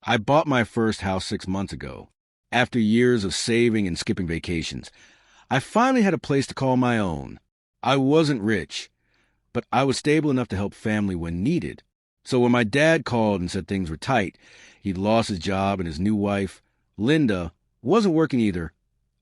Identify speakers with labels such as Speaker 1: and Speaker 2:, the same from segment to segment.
Speaker 1: I bought my first house 6 months ago. After years of saving and skipping vacations, I finally had a place to call my own. I wasn't rich, but I was stable enough to help family when needed. So when my dad called and said things were tight, he'd lost his job and his new wife, Linda, wasn't working either,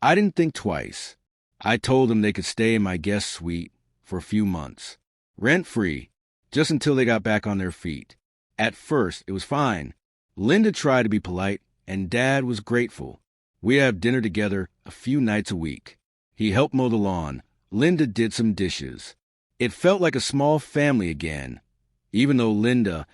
Speaker 1: I didn't think twice. I told them they could stay in my guest suite for a few months, rent-free, just until they got back on their feet. At first, it was fine. Linda tried to be polite, and Dad was grateful. We have dinner together a few nights a week. He helped mow the lawn. Linda did some dishes. It felt like a small family again, even though Linda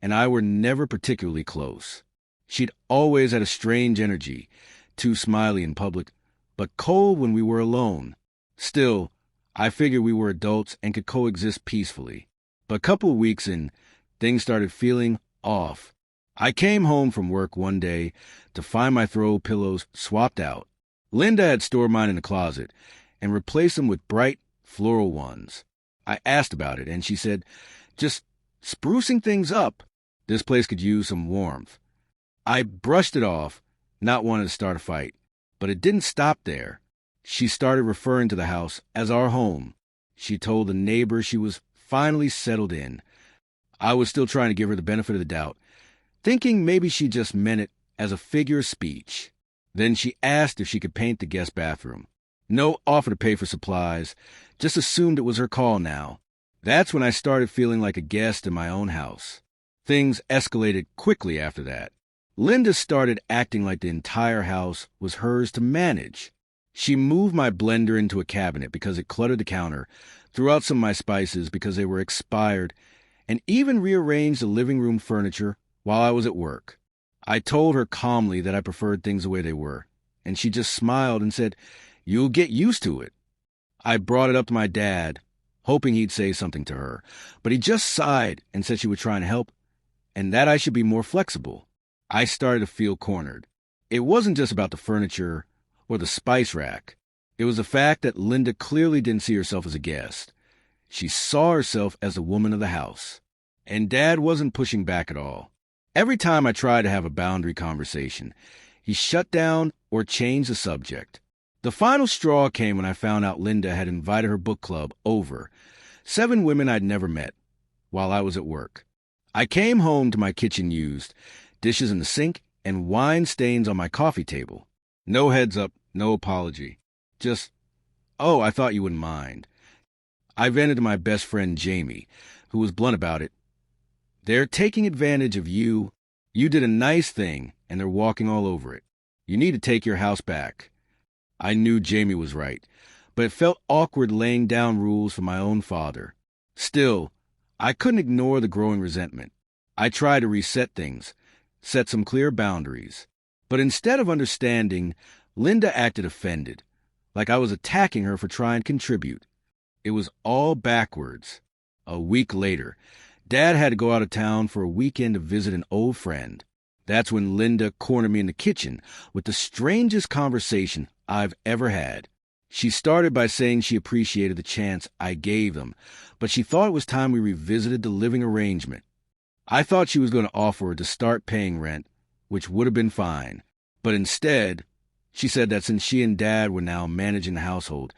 Speaker 1: and I were never particularly close. She'd always had a strange energy, too smiley in public, but cold when we were alone. Still, I figured we were adults and could coexist peacefully. But a couple of weeks in, things started feeling off. I came home from work one day to find my throw pillows swapped out. Linda had stored mine in the closet and replaced them with bright, floral ones. I asked about it, and she said, "Just sprucing things up. This place could use some warmth." I brushed it off, not wanting to start a fight. But it didn't stop there. She started referring to the house as our home. She told the neighbor she was finally settled in. I was still trying to give her the benefit of the doubt, thinking maybe she just meant it as a figure of speech. Then she asked if she could paint the guest bathroom. No offer to pay for supplies, just assumed it was her call now. That's when I started feeling like a guest in my own house. Things escalated quickly after that. Linda started acting like the entire house was hers to manage. She moved my blender into a cabinet because it cluttered the counter, threw out some of my spices because they were expired, and even rearranged the living room furniture while I was at work. I told her calmly that I preferred things the way they were, and she just smiled and said, "You'll get used to it." I brought it up to my dad, hoping he'd say something to her, but he just sighed and said she would try and help, and that I should be more flexible. I started to feel cornered. It wasn't just about the furniture or the spice rack. It was the fact that Linda clearly didn't see herself as a guest. She saw herself as a woman of the house. And Dad wasn't pushing back at all. Every time I tried to have a boundary conversation, he shut down or changed the subject. The final straw came when I found out Linda had invited her book club over, 7 women I'd never met, while I was at work. I came home to my kitchen used, dishes in the sink, and wine stains on my coffee table. No heads up, no apology. Just, "Oh, I thought you wouldn't mind." I vented to my best friend Jamie, who was blunt about it. "They're taking advantage of you. You did a nice thing, and they're walking all over it. You need to take your house back." I knew Jamie was right, but it felt awkward laying down rules for my own father. Still, I couldn't ignore the growing resentment. I tried to reset things, set some clear boundaries. But instead of understanding, Linda acted offended, like I was attacking her for trying to contribute. It was all backwards. A week later, Dad had to go out of town for a weekend to visit an old friend. That's when Linda cornered me in the kitchen with the strangest conversation I've ever had. She started by saying she appreciated the chance I gave them, but she thought it was time we revisited the living arrangement. I thought she was going to offer to start paying rent, which would have been fine. But instead, she said that since she and Dad were now managing the household,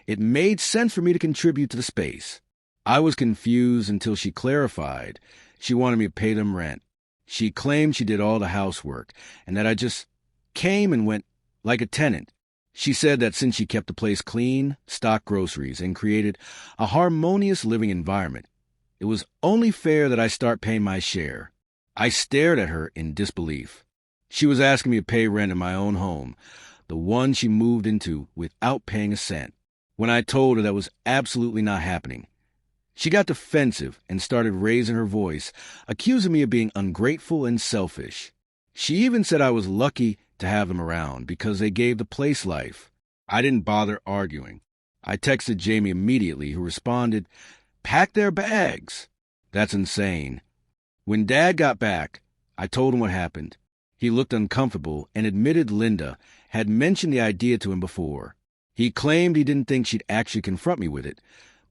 Speaker 1: it made sense for me to contribute to the space. I was confused until she clarified she wanted me to pay them rent. She claimed she did all the housework and that I just came and went like a tenant. She said that since she kept the place clean, stocked groceries, and created a harmonious living environment, it was only fair that I start paying my share. I stared at her in disbelief. She was asking me to pay rent in my own home, the one she moved into without paying a cent. When I told her that was absolutely not happening, she got defensive and started raising her voice, accusing me of being ungrateful and selfish. She even said I was lucky to have them around because they gave the place life. I didn't bother arguing. I texted Jamie immediately, who responded, "Pack their bags." That's insane. When Dad got back, I told him what happened. He looked uncomfortable and admitted Linda had mentioned the idea to him before. He claimed he didn't think she'd actually confront me with it,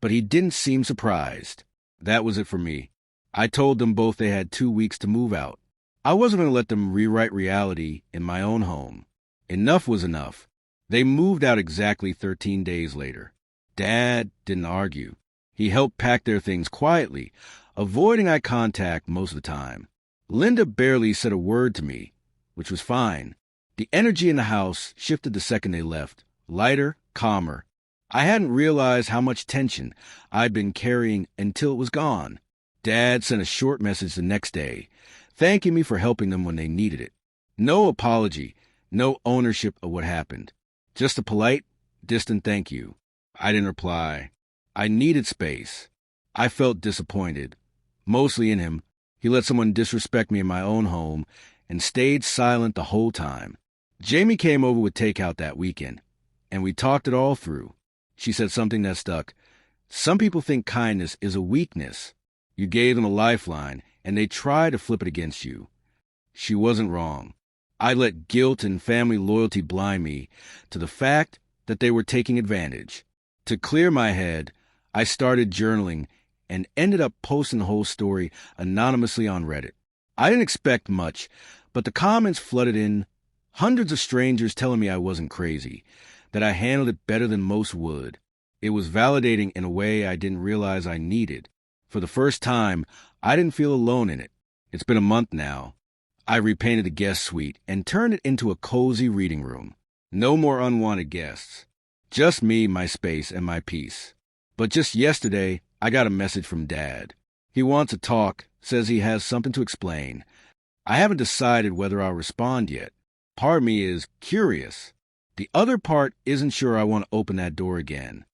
Speaker 1: but he didn't seem surprised. That was it for me. I told them both they had 2 weeks to move out. I wasn't going to let them rewrite reality in my own home. Enough was enough. They moved out exactly 13 days later. Dad didn't argue. He helped pack their things quietly, avoiding eye contact most of the time. Linda barely said a word to me, which was fine. The energy in the house shifted the second they left, lighter, calmer. I hadn't realized how much tension I'd been carrying until it was gone. Dad sent a short message the next day, thanking me for helping them when they needed it. No apology, no ownership of what happened. Just a polite, distant thank you. I didn't reply. I needed space. I felt disappointed, mostly in him. He let someone disrespect me in my own home and stayed silent the whole time. Jamie came over with takeout that weekend, and we talked it all through. She said something that stuck. Some people think kindness is a weakness. You gave them a lifeline, and they try to flip it against you. She wasn't wrong. I let guilt and family loyalty blind me to the fact that they were taking advantage. To clear my head, I started journaling and ended up posting the whole story anonymously on Reddit. I didn't expect much, but the comments flooded in, hundreds of strangers telling me I wasn't crazy, that I handled it better than most would. It was validating in a way I didn't realize I needed. For the first time, I didn't feel alone in it. It's been a month now. I repainted the guest suite and turned it into a cozy reading room. No more unwanted guests. Just me, my space, and my peace. But just yesterday, I got a message from Dad. He wants to talk, says he has something to explain. I haven't decided whether I'll respond yet. Part of me is curious. The other part isn't sure I want to open that door again.